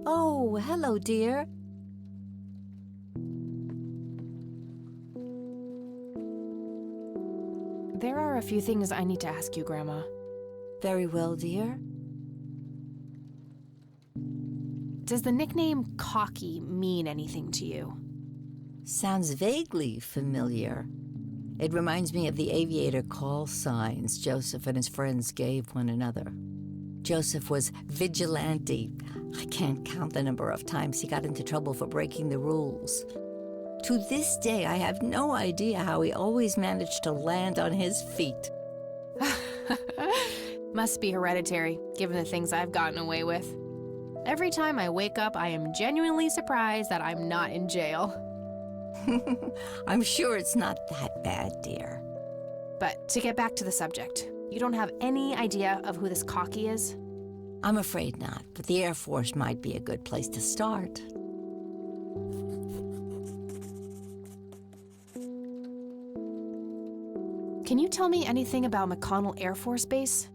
Oh, hello, dear. There are a few things I need to ask you, Grandma. Very well, dear. Does the nickname Cocky mean anything to you? Sounds vaguely familiar. It reminds me of the aviator call signs Joseph and his friends gave one another. Joseph was vigilante. I can't count the number of times he got into trouble for breaking the rules. To this day, I have no idea how he always managed to land on his feet. Must be hereditary, given the things I've gotten away with. Every time I wake up, I am genuinely surprised that I'm not in jail. I'm sure it's not that bad, dear. But to get back to the subject, you don't have any idea of who this Cocky is? I'm afraid not, but the Air Force might be a good place to start. Can you tell me anything about McConnell Air Force Base?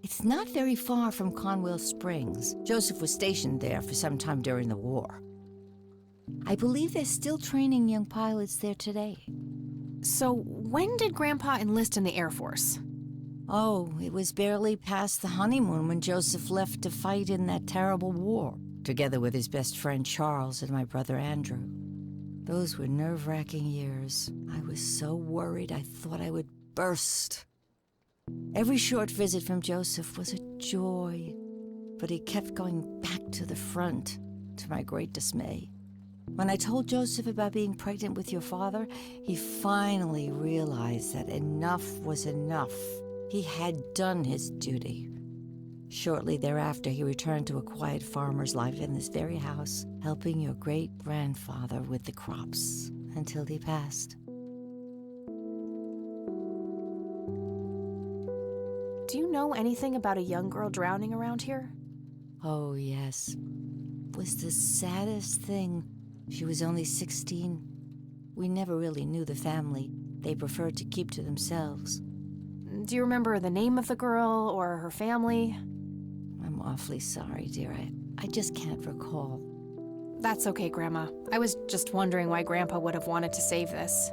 It's not very far from Conwell Springs. Joseph was stationed there for some time during the war. I believe they're still training young pilots there today. So when did Grandpa enlist in the Air Force? Oh, it was barely past the honeymoon when Joseph left to fight in that terrible war, together with his best friend Charles and my brother Andrew. Those were nerve-wracking years. I was so worried I thought I would burst. Every short visit from Joseph was a joy, but he kept going back to the front, to my great dismay. When I told Joseph about being pregnant with your father, he finally realized that enough was enough. He had done his duty. Shortly thereafter, he returned to a quiet farmer's life in this very house, helping your great-grandfather with the crops until he passed. Do you know anything about a young girl drowning around here? Oh, yes. It was the saddest thing. She was only 16. We never really knew the family. They preferred to keep to themselves. Do you remember the name of the girl or her family? I'm awfully sorry, dear. I just can't recall. That's okay, Grandma. I was just wondering why Grandpa would have wanted to save this.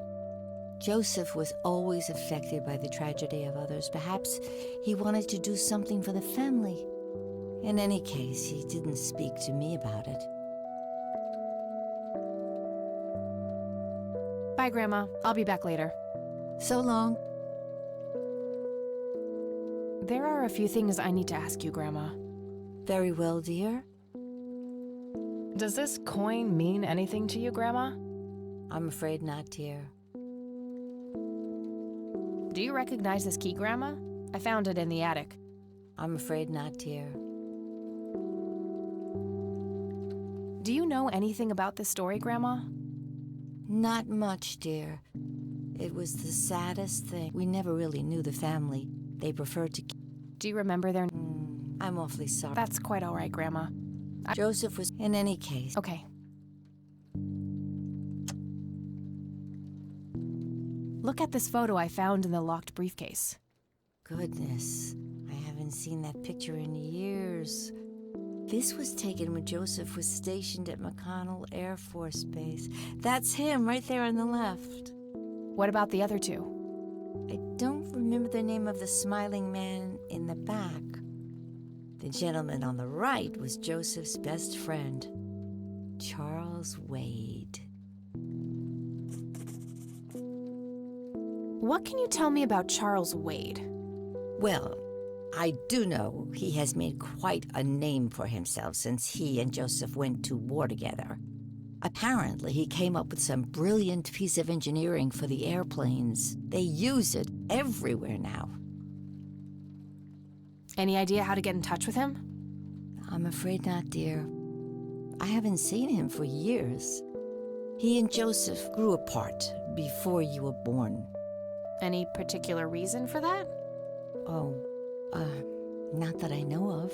Joseph was always affected by the tragedy of others. Perhaps he wanted to do something for the family. In any case, he didn't speak to me about it. Bye, Grandma. I'll be back later. So long. There are a few things I need to ask you, Grandma. Very well, dear. Does this coin mean anything to you, Grandma? I'm afraid not, dear. Do you recognize this key, Grandma? I found it in the attic. I'm afraid not, dear. Do you know anything about this story, Grandma? Not much, dear. It was the saddest thing. We never really knew the family. They preferred to... Do you remember their... I'm awfully sorry. That's quite all right, Grandma. Joseph was... In any case... Okay. Look at this photo I found in the locked briefcase. Goodness, I haven't seen that picture in years. This was taken when Joseph was stationed at McConnell Air Force Base. That's him right there on the left. What about the other two? I don't remember the name of the smiling man in the back. The gentleman on the right was Joseph's best friend, Charles Wade. What can you tell me about Charles Wade? Well, I do know he has made quite a name for himself since he and Joseph went to war together. Apparently, he came up with some brilliant piece of engineering for the airplanes. They use it everywhere now. Any idea how to get in touch with him? I'm afraid not, dear. I haven't seen him for years. He and Joseph grew apart before you were born. Any particular reason for that? Oh, not that I know of.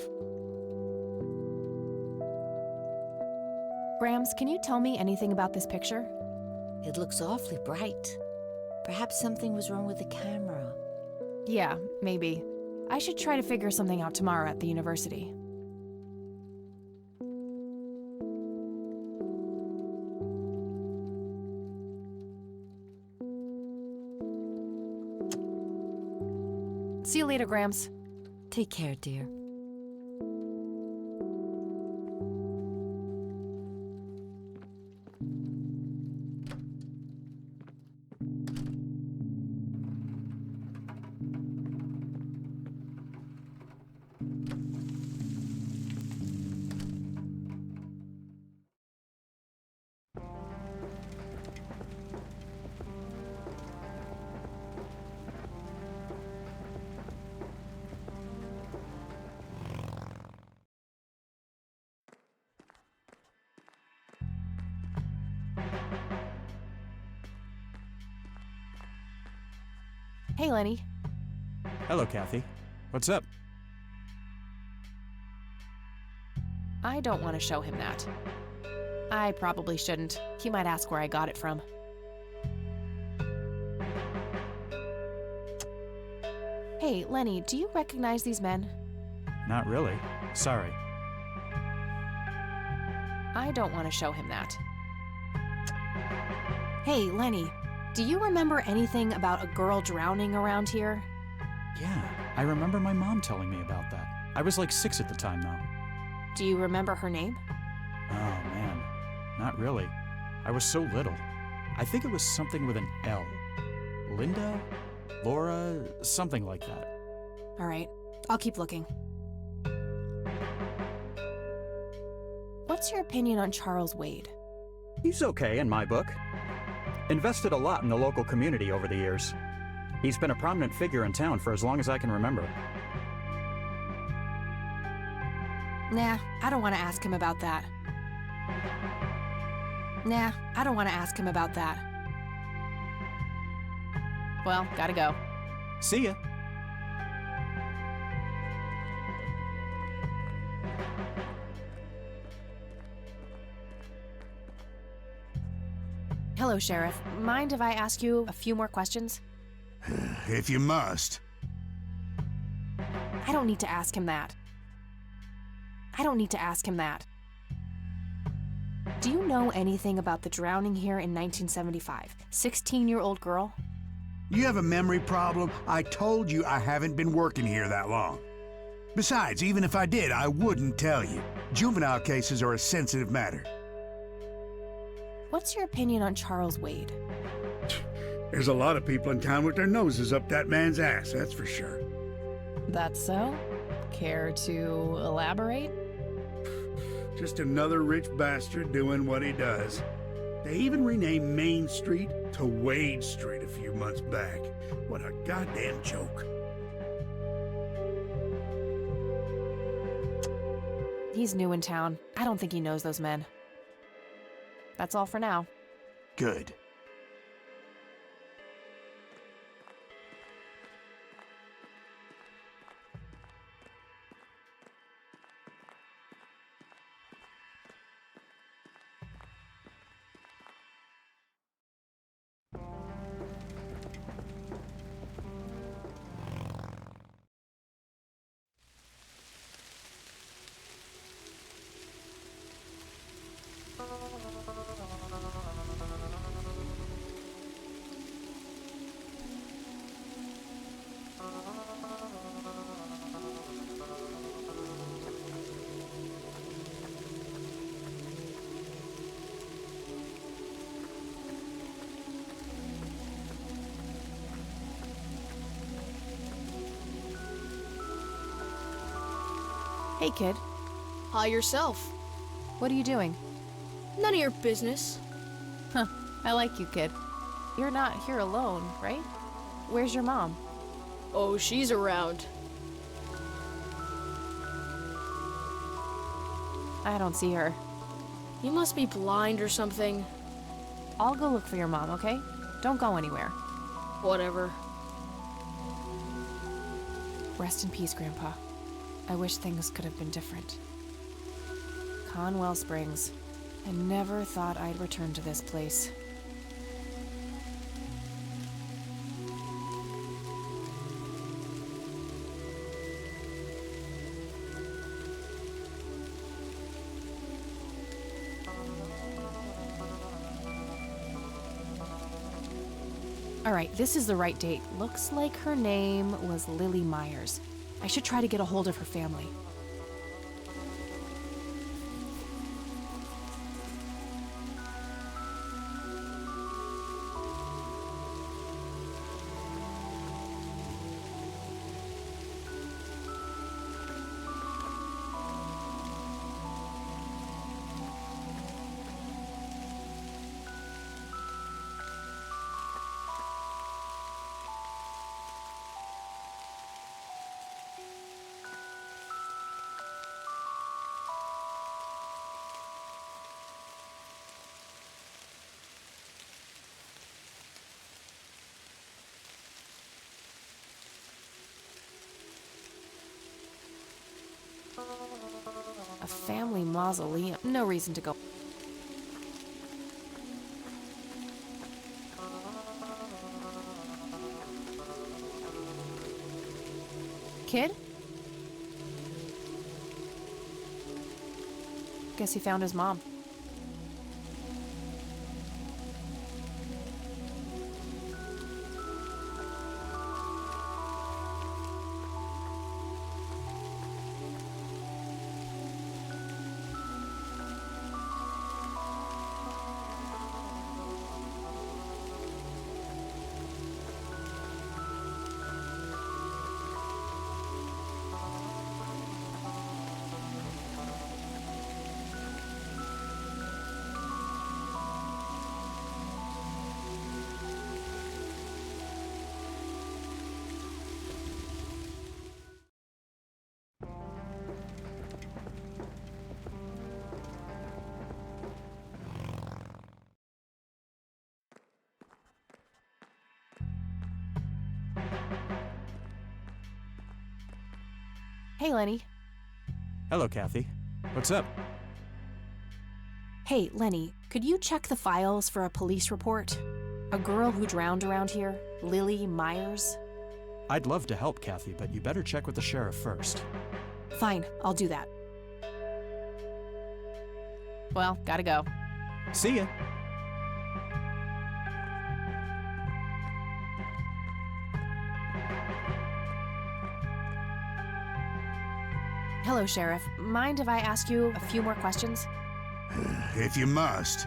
Grams, can you tell me anything about this picture? It looks awfully bright. Perhaps something was wrong with the camera. Yeah, maybe. I should try to figure something out tomorrow at the university. See you later, Grams. Take care, dear. Hey, Lenny. Hello, Kathy. What's up? I don't want to show him that. I probably shouldn't. He might ask where I got it from. Hey, Lenny, do you recognize these men? Not really. Sorry. I don't want to show him that. Hey, Lenny, do you remember anything about a girl drowning around here? Yeah, I remember my mom telling me about that. I was like 6 at the time, though. Do you remember her name? Oh, man. Not really. I was so little. I think it was something with an L. Linda? Laura? Something like that. All right, I'll keep looking. What's your opinion on Charles Wade? He's okay in my book. Invested a lot in the local community over the years. He's been a prominent figure in town for as long as I can remember. Nah, I don't want to ask him about that. Nah, I don't want to ask him about that. Well, gotta go. See ya. Hello, Sheriff. Mind if I ask you a few more questions? If you must. I don't need to ask him that. I don't need to ask him that. Do you know anything about the drowning here in 1975? 16-year-old girl? You have a memory problem? I told you I haven't been working here that long. Besides, even if I did, I wouldn't tell you. Juvenile cases are a sensitive matter. What's your opinion on Charles Wade? There's a lot of people in town with their noses up that man's ass, that's for sure. That's so? Care to elaborate? Just another rich bastard doing what he does. They even renamed Main Street to Wade Street a few months back. What a goddamn joke. He's new in town. I don't think he knows those men. That's all for now. Good. Hey, kid. Hi yourself. What are you doing? None of your business. Huh. I like you, kid. You're not here alone, right? Where's your mom? Oh, she's around. I don't see her. You must be blind or something. I'll go look for your mom, okay? Don't go anywhere. Whatever. Rest in peace, Grandpa. I wish things could have been different. Conwell Springs. I never thought I'd return to this place. All All right, this is the right date. Looks like her name was Lily Myers. I should try to get a hold of her family. A family mausoleum. No reason to go. Kid? Guess he found his mom. Hey, Lenny. Hello, Kathy. What's up? Hey, Lenny, could you check the files for a police report? A girl who drowned around here, Lily Myers? I'd love to help, Kathy, but you better check with the sheriff first. Fine, I'll do that. Well, gotta go. See ya. Hello, Sheriff. Mind if I ask you a few more questions? If you must.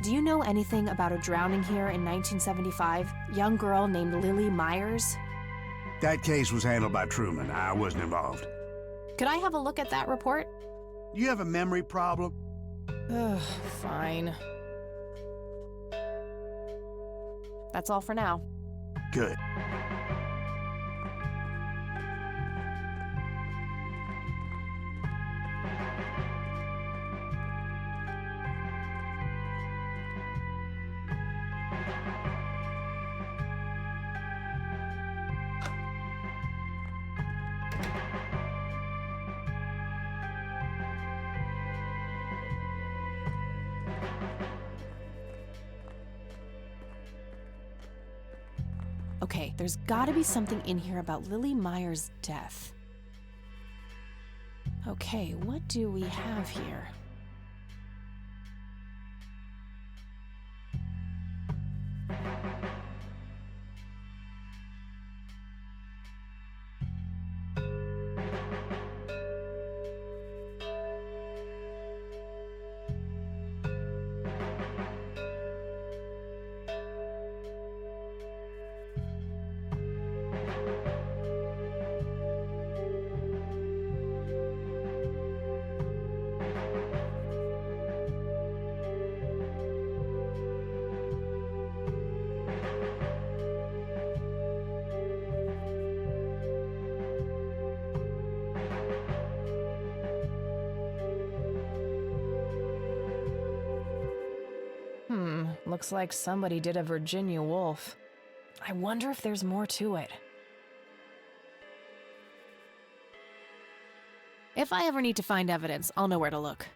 Do you know anything about a drowning here in 1975? Young girl named Lily Myers? That case was handled by Truman. I wasn't involved. Could I have a look at that report? You have a memory problem? Ugh, fine. That's all for now. Good. Okay, there's gotta be something in here about Lily Myers' death. Okay, what do we have here? Looks like somebody did a Virginia Woolf. I wonder if there's more to it. If I ever need to find evidence, I'll know where to look.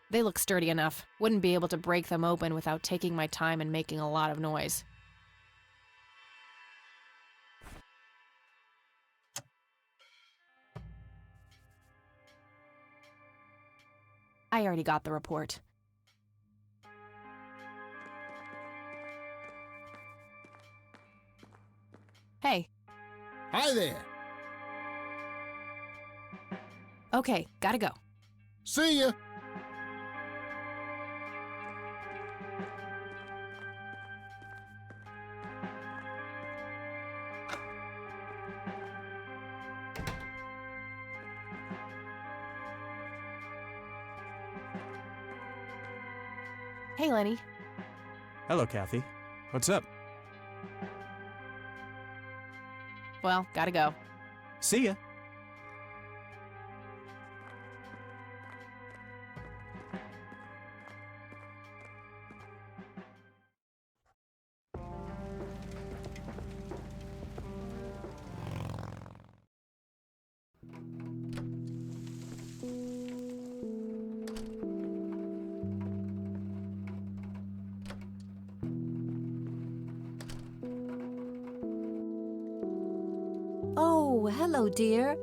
They look sturdy enough. Wouldn't be able to break them open without taking my time and making a lot of noise. I already got the report. Hey. Hi there. Okay, gotta go. See ya. Hey, Lenny. Hello, Kathy. What's up? Well, gotta go. See ya. Oh, hello, dear.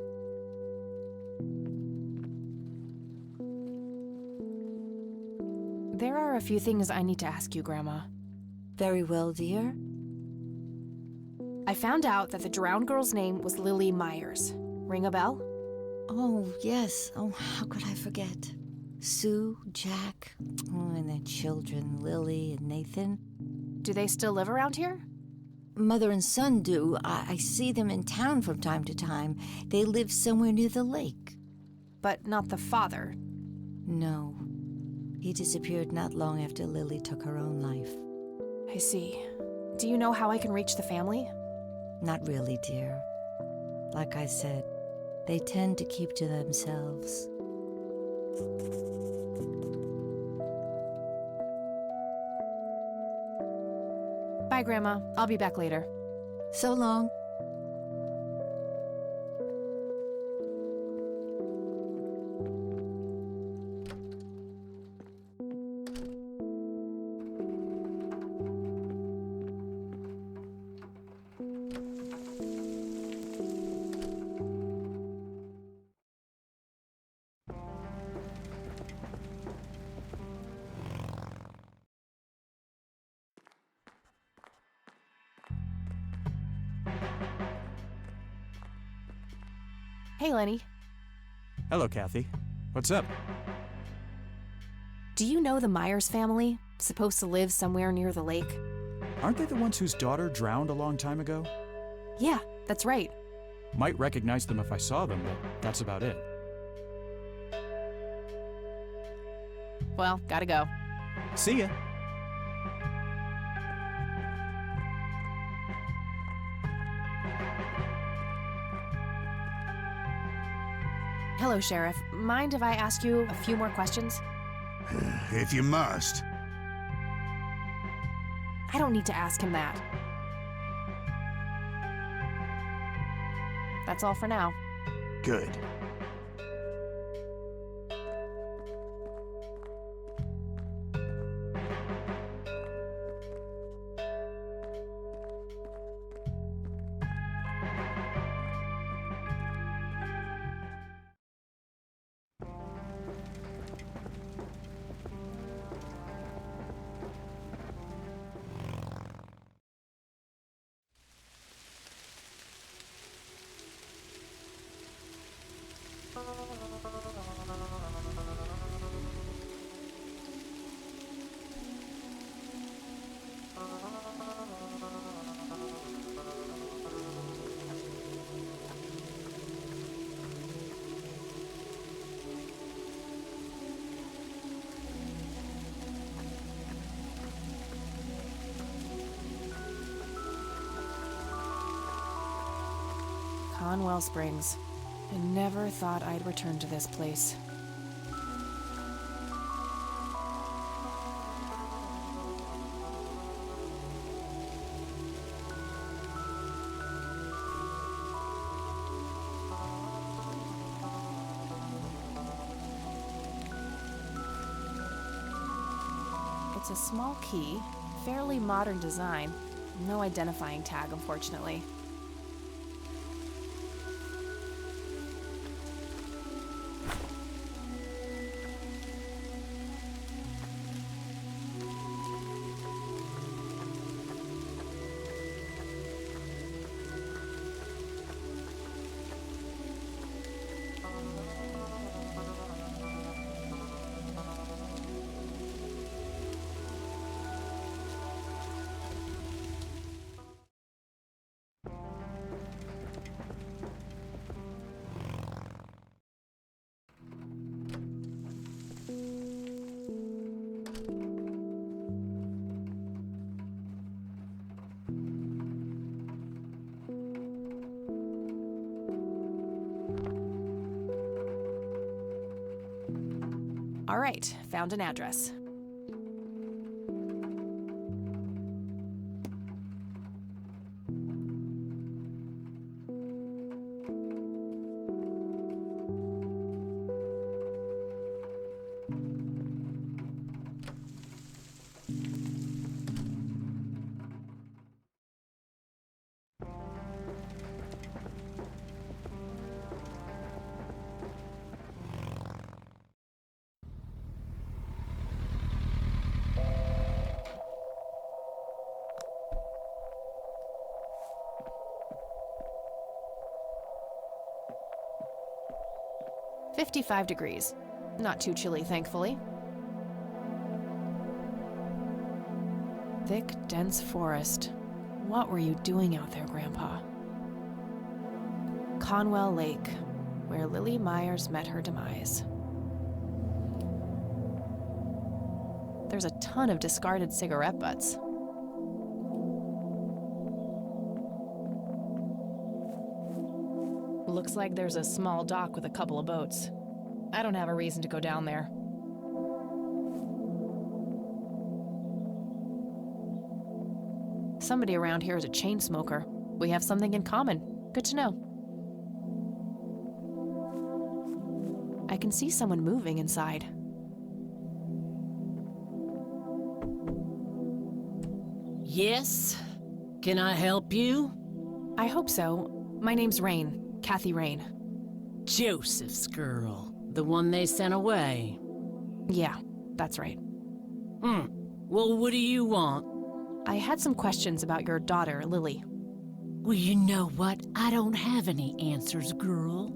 There are a few things I need to ask you, Grandma. Very well, dear. I found out that the drowned girl's name was Lily Myers. Ring a bell? Oh, yes. Oh, how could I forget? Sue, Jack, and their children, Lily and Nathan. Do they still live around here? Mother and son do. I see them in town from time to time. They live somewhere near the lake. But not the father. No. He disappeared not long after Lily took her own life. I see. Do you know how I can reach the family? Not really, dear. Like I said, they tend to keep to themselves. Bye, Grandma. I'll be back later. So long. Hey, Lenny. Hello, Kathy. What's up? Do you know the Myers family? Supposed to live somewhere near the lake? Aren't they the ones whose daughter drowned a long time ago? Yeah, that's right. Might recognize them if I saw them, but that's about it. Well, gotta go. See ya. Hello, Sheriff. Mind if I ask you a few more questions? If you must. I don't need to ask him that. That's all for now. Good. Conwell Springs. I never thought I'd return to this place. It's a small key, fairly modern design. No identifying tag, unfortunately. All right, found an address. $55. Not too chilly, thankfully. Thick, dense forest. What were you doing out there, Grandpa? Conwell Lake, where Lily Myers met her demise. There's a ton of discarded cigarette butts. Looks like there's a small dock with a couple of boats. I don't have a reason to go down there. Somebody around here is a chain smoker. We have something in common. Good to know. I can see someone moving inside. Yes? Can I help you? I hope so. My name's Rain. Kathy Rain. Joseph's girl. The one they sent away. Yeah, that's right. Well, what do you want? I had some questions about your daughter, Lily. Well, you know what? I don't have any answers, girl.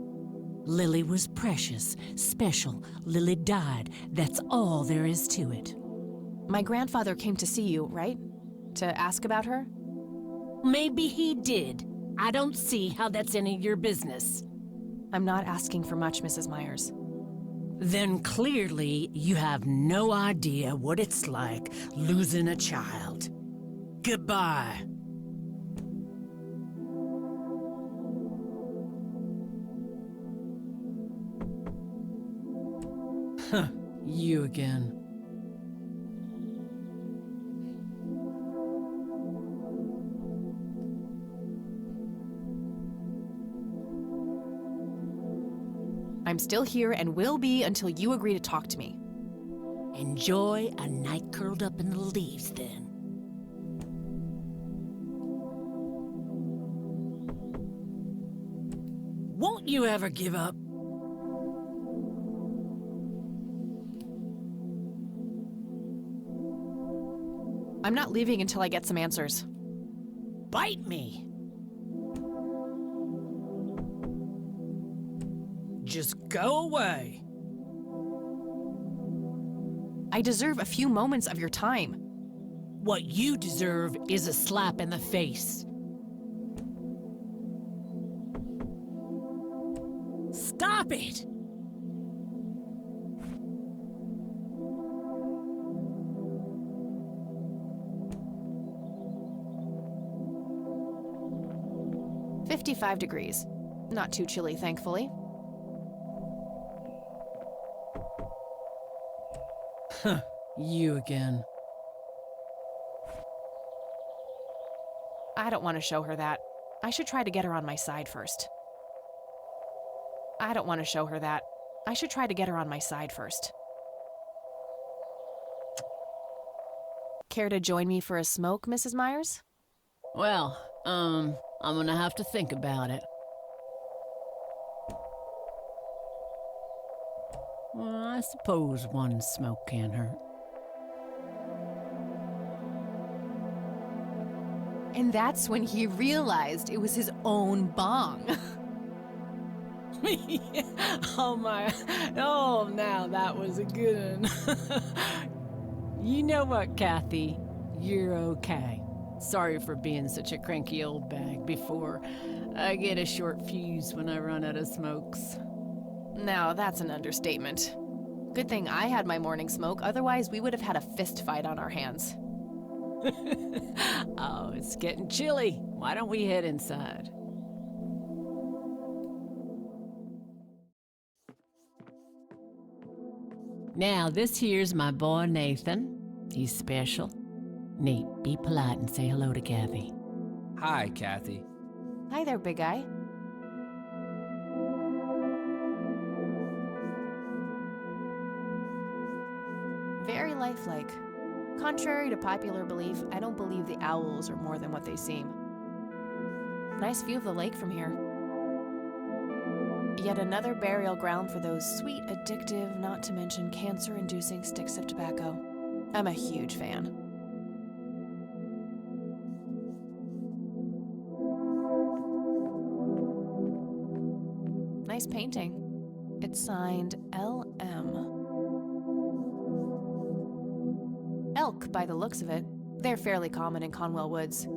Lily was precious, special. Lily died. That's all there is to it. My grandfather came to see you, right? To ask about her? Maybe he did. I don't see how that's any of your business. I'm not asking for much, Mrs. Myers. Then clearly you have no idea what it's like losing a child. Goodbye. Huh, you again. I'm still here and will be until you agree to talk to me. Enjoy a night curled up in the leaves, then. Won't you ever give up? I'm not leaving until I get some answers. Bite me! Just go away. I deserve a few moments of your time. What you deserve is a slap in the face. Stop it! $55. Not too chilly, thankfully. Huh, you again. I don't want to show her that. I should try to get her on my side first. I don't want to show her that. I should try to get her on my side first. Care to join me for a smoke, Mrs. Myers? Well, I'm gonna have to think about it. Well, I suppose one smoke can't hurt. And that's when he realized it was his own bong. Oh my, oh, now that was a good one. You know what, Kathy? You're okay. Sorry for being such a cranky old bag before. I get a short fuse when I run out of smokes. Now, that's an understatement. Good thing I had my morning smoke, otherwise we would have had a fist fight on our hands. Oh, it's getting chilly. Why don't we head inside? Now, this here's my boy Nathan. He's special. Nate, be polite and say hello to Kathy. Hi, Kathy. Hi there, big guy. Very lifelike. Contrary to popular belief, I don't believe the owls are more than what they seem. Nice view of the lake from here. Yet another burial ground for those sweet, addictive, not to mention cancer-inducing sticks of tobacco. I'm a huge fan. Nice painting. It's signed L.M. Elk, by the looks of it. They're fairly common in Conwell Woods.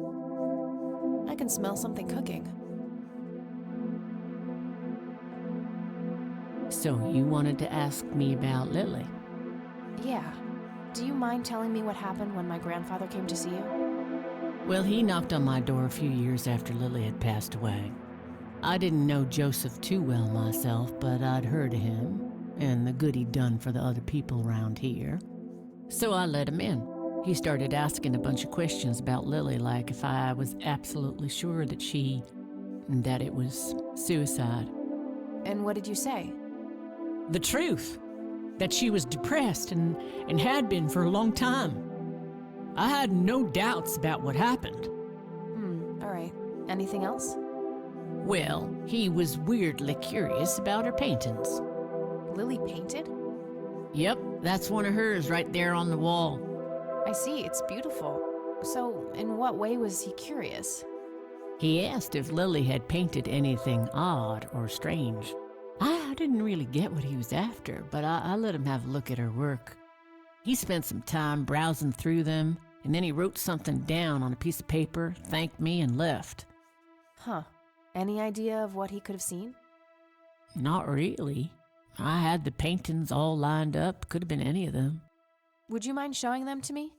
I can smell something cooking. So you wanted to ask me about Lily? Yeah. Do you mind telling me what happened when my grandfather came to see you? Well, he knocked on my door a few years after Lily had passed away. I didn't know Joseph too well myself, but I'd heard of him and the good he'd done for the other people around here. So I let him in. He started asking a bunch of questions about Lily, like if I was absolutely sure that it was suicide. And what did you say? The truth. That she was depressed and had been for a long time. I had no doubts about what happened. All right. Anything else? Well, he was weirdly curious about her paintings. Lily painted? Yep, that's one of hers right there on the wall. I see, it's beautiful. So, in what way was he curious? He asked if Lily had painted anything odd or strange. I didn't really get what he was after, but I let him have a look at her work. He spent some time browsing through them, and then he wrote something down on a piece of paper, thanked me, and left. Huh. Any idea of what he could have seen? Not really. I had the paintings all lined up. Could have been any of them. Would you mind showing them to me?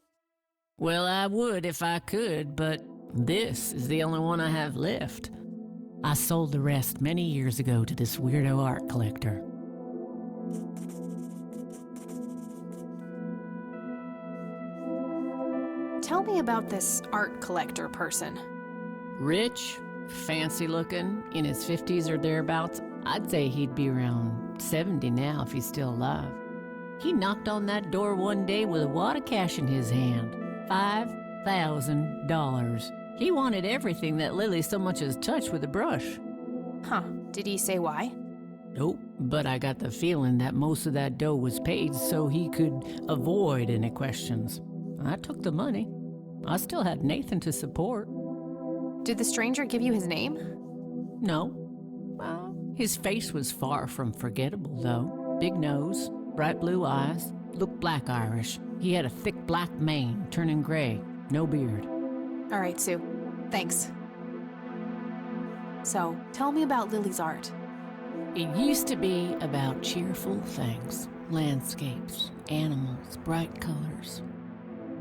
Well, I would if I could, but this is the only one I have left. I sold the rest many years ago to this weirdo art collector. Tell me about this art collector person. Rich, fancy looking, in his 50s or thereabouts. I'd say he'd be around 70 now if he's still alive. He knocked on that door one day with a wad of cash in his hand. $5,000. He wanted everything that Lily so much as touched with a brush. Huh. Did he say why? Nope, but I got the feeling that most of that dough was paid so he could avoid any questions. I took the money. I still had Nathan to support. Did the stranger give you his name? No. Well, his face was far from forgettable, though. Big nose, bright blue eyes, looked black Irish. He had a thick black mane, turning gray, no beard. All right, Sue. Thanks. So, tell me about Lily's art. It used to be about cheerful things, landscapes, animals, bright colors.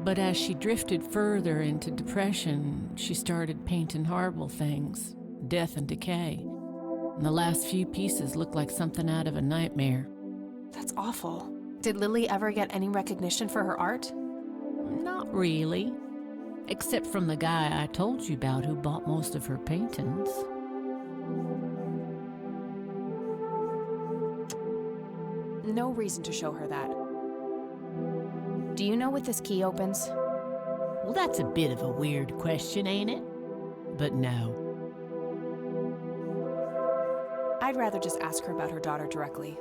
But as she drifted further into depression, she started painting horrible things, death and decay. And the last few pieces looked like something out of a nightmare. That's awful. Did Lily ever get any recognition for her art? Not really. Except from the guy I told you about who bought most of her paintings. No reason to show her that. Do you know what this key opens? Well, that's a bit of a weird question, ain't it? But no. I'd rather just ask her about her daughter directly.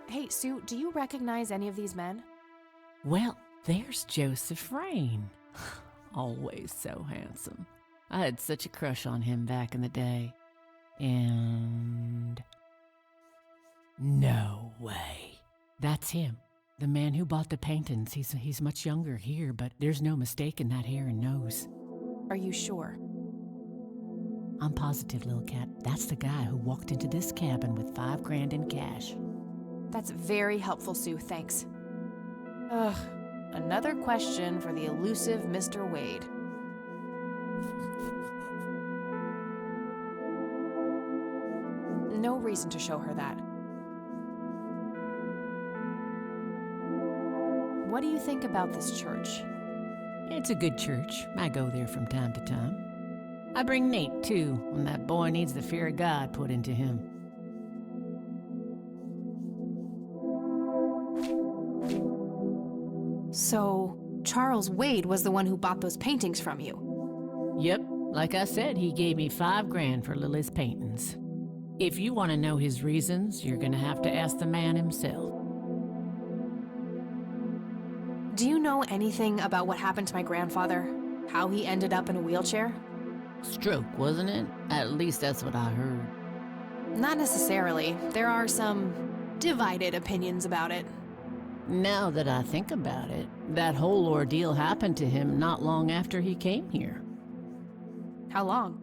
Hey, Sue, do you recognize any of these men? Well, there's Joseph Rain. Always so handsome. I had such a crush on him back in the day. And... no way. That's him. The man who bought the paintings. He's much younger here, but there's no mistaking that hair and nose. Are you sure? I'm positive, little cat. That's the guy who walked into this cabin with $5,000 in cash. That's very helpful, Sue. Thanks. Ugh. Another question for the elusive Mr. Wade. reason to show her that. What do you think about this church? It's a good church. I go there from time to time. I bring Nate, too, when that boy needs the fear of God put into him. So, Charles Wade was the one who bought those paintings from you? Yep, like I said, he gave me $5,000 for Lily's paintings. If you want to know his reasons, you're gonna have to ask the man himself. Do you know anything about what happened to my grandfather? How he ended up in a wheelchair? Stroke, wasn't it? At least that's what I heard. Not necessarily. There are some divided opinions about it. Now that I think about it, that whole ordeal happened to him not long after he came here. How long?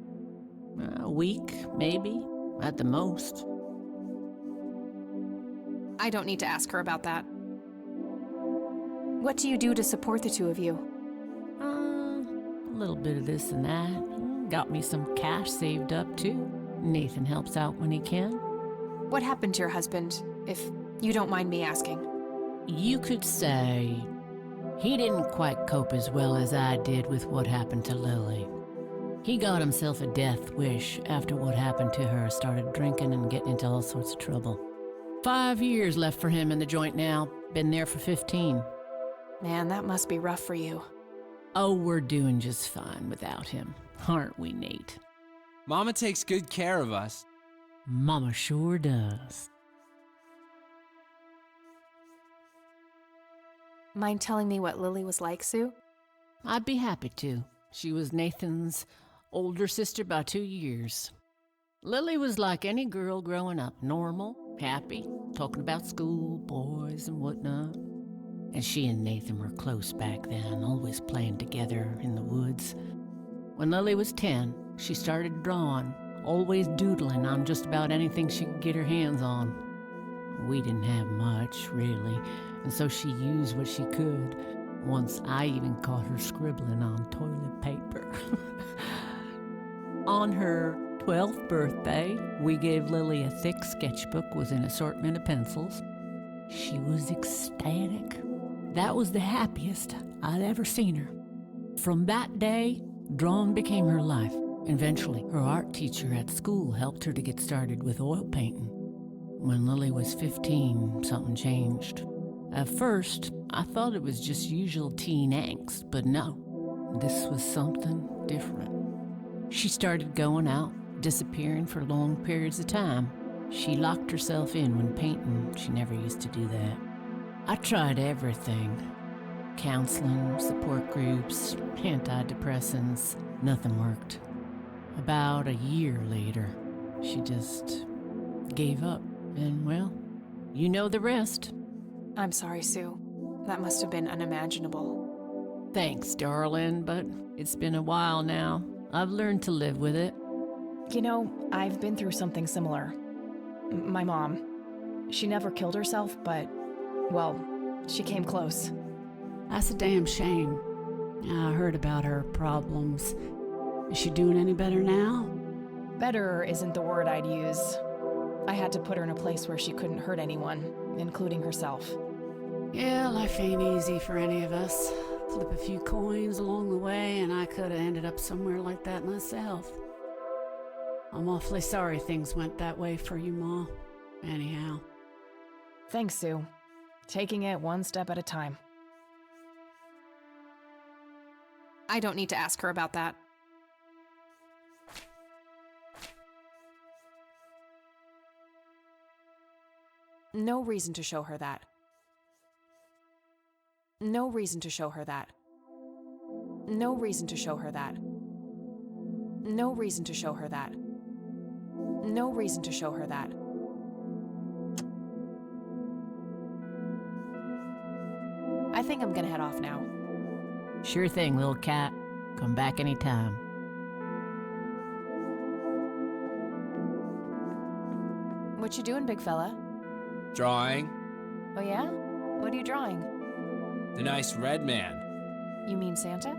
A week, maybe, at the most. I don't need to ask her about that. What do you do to support the two of you? A little bit of this and that. Got me some cash saved up, too. Nathan helps out when he can. What happened to your husband, if you don't mind me asking? You could say he didn't quite cope as well as I did with what happened to Lily. He got himself a death wish after what happened to her, started drinking and getting into all sorts of trouble. 5 years left for him in the joint now. Been there for 15. Man, that must be rough for you. Oh, we're doing just fine without him, aren't we, Nate? Mama takes good care of us. Mama sure does. Mind telling me what Lily was like, Sue? I'd be happy to. She was Nathan's older sister by 2 years. Lily was like any girl growing up, normal, happy, talking about school, boys, and whatnot. And she and Nathan were close back then, always playing together in the woods. When Lily was 10, she started drawing, always doodling on just about anything she could get her hands on. We didn't have much, really, and so she used what she could. Once I even caught her scribbling on toilet paper. On her 12th birthday, we gave Lily a thick sketchbook with an assortment of pencils. She was ecstatic. That was the happiest I'd ever seen her. From that day, drawing became her life. Eventually, her art teacher at school helped her to get started with oil painting. When Lily was 15, something changed. At first, I thought it was just usual teen angst, but no, this was something different. She started going out, disappearing for long periods of time. She locked herself in when painting. She never used to do that. I tried everything. Counseling, support groups, antidepressants. Nothing worked. About a year later, she just gave up. And, well, you know the rest. I'm sorry, Sue. That must have been unimaginable. Thanks, darling, but it's been a while now. I've learned to live with it. You know, I've been through something similar. My mom. She never killed herself, but, well, she came close. That's a damn shame. I heard about her problems. Is she doing any better now? Better isn't the word I'd use. I had to put her in a place where she couldn't hurt anyone, including herself. Yeah, life ain't easy for any of us. Flip a few coins along the way, and I could have ended up somewhere like that myself. I'm awfully sorry things went that way for you, Ma. Anyhow. Thanks, Sue. Taking it one step at a time. I don't need to ask her about that. No reason to show her that. No reason to show her that. No reason to show her that. No reason to show her that. No reason to show her that. I think I'm gonna head off now. Sure thing, little cat. Come back anytime. What you doing, big fella? Drawing. Oh yeah? What are you drawing? The nice red man. You mean Santa?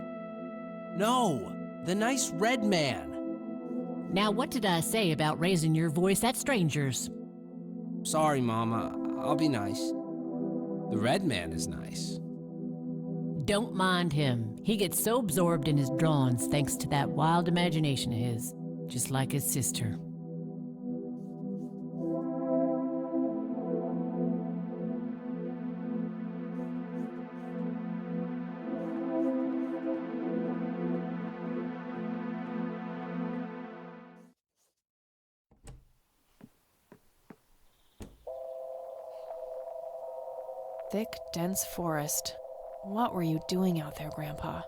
No, the nice red man. Now, what did I say about raising your voice at strangers? Sorry, Mama. I'll be nice. The red man is nice. Don't mind him. He gets so absorbed in his drawings thanks to that wild imagination of his, just like his sister. Thick, dense forest. What were you doing out there, Grandpa?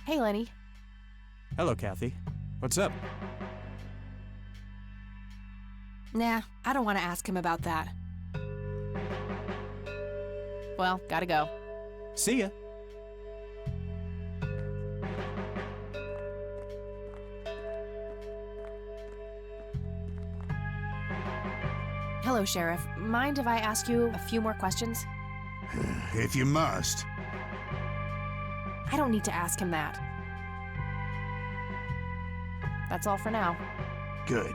Hey, Lenny. Hello, Kathy. What's up? Nah, I don't want to ask him about that. Well, gotta go. See ya. Hello, Sheriff. Mind if I ask you a few more questions? If you must. I don't need to ask him that. That's all for now. Good.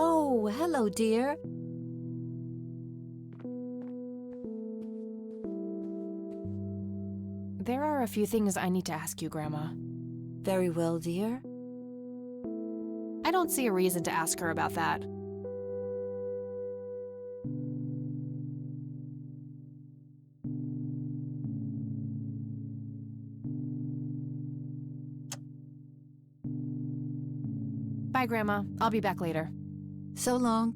Oh, hello, dear. There are a few things I need to ask you, Grandma. Very well, dear. I don't see a reason to ask her about that. Bye, Grandma. I'll be back later. So long.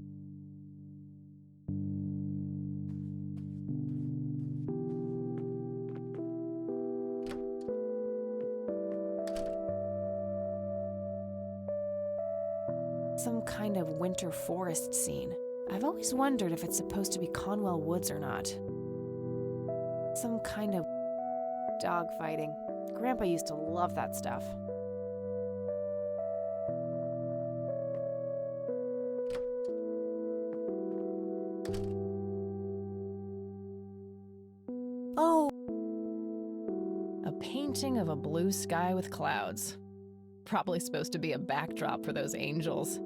Some kind of winter forest scene. I've always wondered if it's supposed to be Conwell Woods or not. Some kind of dog fighting. Grandpa used to love that stuff. Oh, A painting of a blue sky with clouds. Probably supposed to be a backdrop for those angels.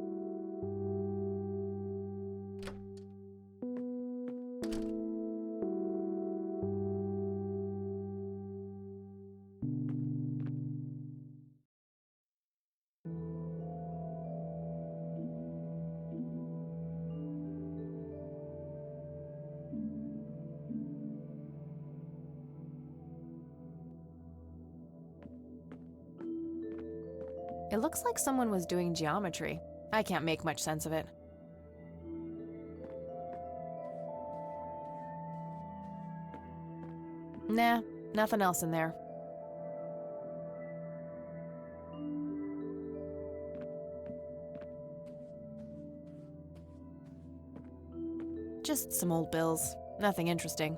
It looks like someone was doing geometry. I can't make much sense of it. Nah, nothing else in there. Just some old bills. Nothing interesting.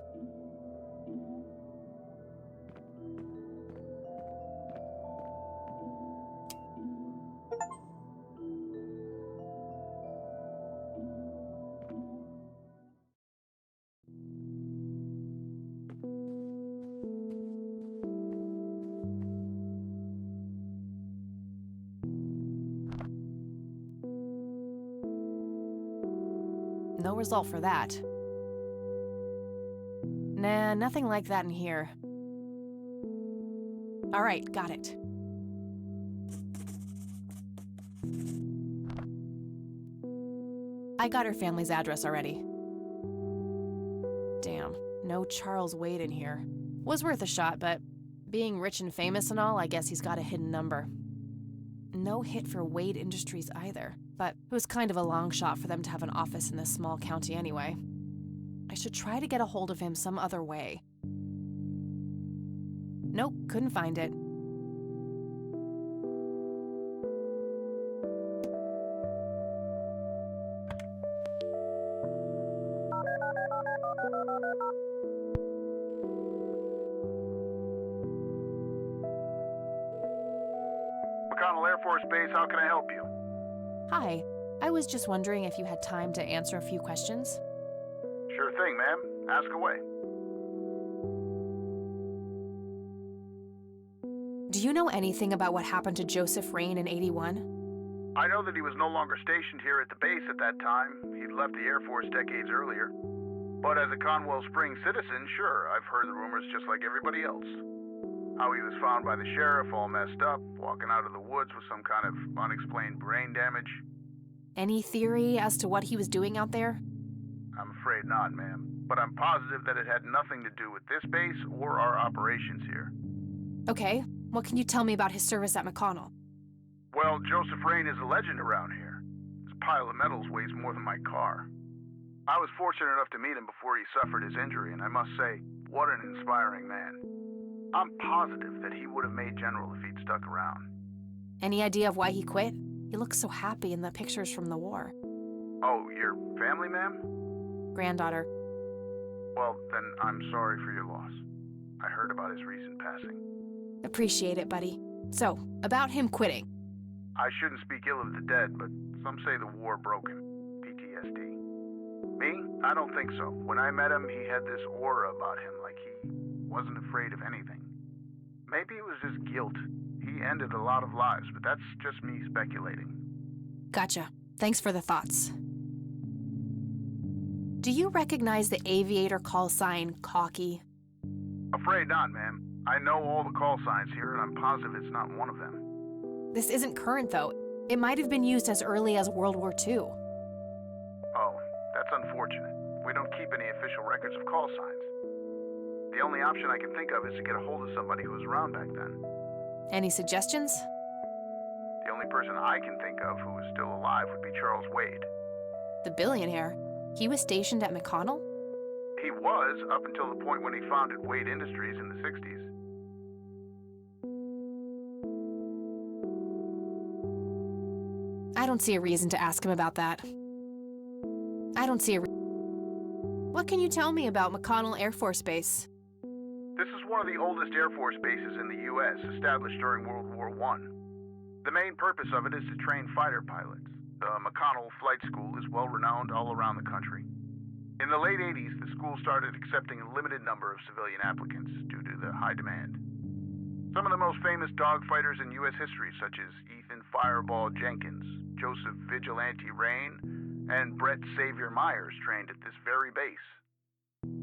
No result for that. Nah, nothing like that in here. All right, got it. I got her family's address already. Damn, no Charles Wade in here. Was worth a shot, but being rich and famous and all, I guess he's got a hidden number. No hit for Wade Industries either, but it was kind of a long shot for them to have an office in this small county anyway. I should try to get a hold of him some other way. Nope, couldn't find it. McConnell Air Force Base, how can I help you? Hi, I was just wondering if you had time to answer a few questions. Sure thing, ma'am. Ask away. Do you know anything about what happened to Joseph Rain in '81? I know that he was no longer stationed here at the base at that time. He'd left the Air Force decades earlier. But as a Conwell Springs citizen, sure, I've heard the rumors just like everybody else. How he was found by the sheriff all messed up, walking out of the woods with some kind of unexplained brain damage. Any theory as to what he was doing out there? I'm afraid not, ma'am. But I'm positive that it had nothing to do with this base or our operations here. Okay, what can you tell me about his service at McConnell? Well, Joseph Rain is a legend around here. His pile of medals weighs more than my car. I was fortunate enough to meet him before he suffered his injury, and I must say, what an inspiring man. I'm positive that he would have made general if he'd stuck around. Any idea of why he quit? He looks so happy in the pictures from the war. Oh, your family, ma'am? Granddaughter. Well, then I'm sorry for your loss. I heard about his recent passing. Appreciate it, buddy. So, about him quitting. I shouldn't speak ill of the dead, but some say the war broke him. PTSD. Me? I don't think so. When I met him, he had this aura about him, like he wasn't afraid of anything. Maybe it was just guilt. He ended a lot of lives, but that's just me speculating. Gotcha. Thanks for the thoughts. Do you recognize the aviator call sign, Cocky? Afraid not, ma'am. I know all the call signs here, and I'm positive it's not one of them. This isn't current, though. It might have been used as early as World War II. Oh, that's unfortunate. We don't keep any official records of call signs. The only option I can think of is to get a hold of somebody who was around back then. Any suggestions? The only person I can think of who is still alive would be Charles Wade. The billionaire? He was stationed at McConnell? He was, up until the point when he founded Wade Industries in the 60s. I don't see a reason to ask him about that. What can you tell me about McConnell Air Force Base? This is one of the oldest Air Force bases in the U.S., established during World War I. The main purpose of it is to train fighter pilots. The McConnell Flight School is well-renowned all around the country. In the late 80s, the school started accepting a limited number of civilian applicants due to the high demand. Some of the most famous dogfighters in U.S. history, such as Ethan Fireball Jenkins, Joseph Vigilante Rain, and Brett Savior Myers, trained at this very base.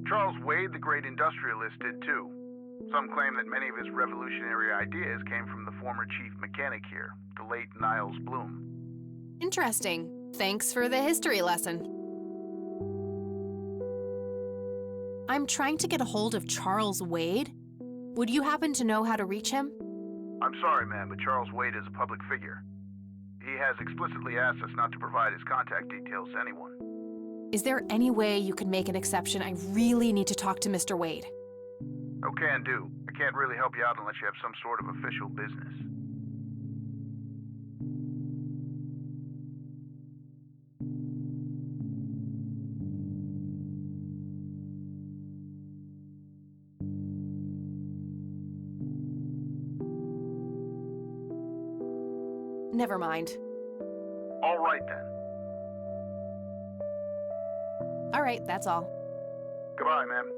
Charles Wade, the great industrialist, did too. Some claim that many of his revolutionary ideas came from the former chief mechanic here, the late Niles Bloom. Interesting. Thanks for the history lesson. I'm trying to get a hold of Charles Wade. Would you happen to know how to reach him? I'm sorry, ma'am, but Charles Wade is a public figure. He has explicitly asked us not to provide his contact details to anyone. Is there any way you could make an exception? I really need to talk to Mr. Wade. No can do. I can't really help you out unless you have some sort of official business. Never mind. All right, then. All right, that's all. Goodbye, ma'am.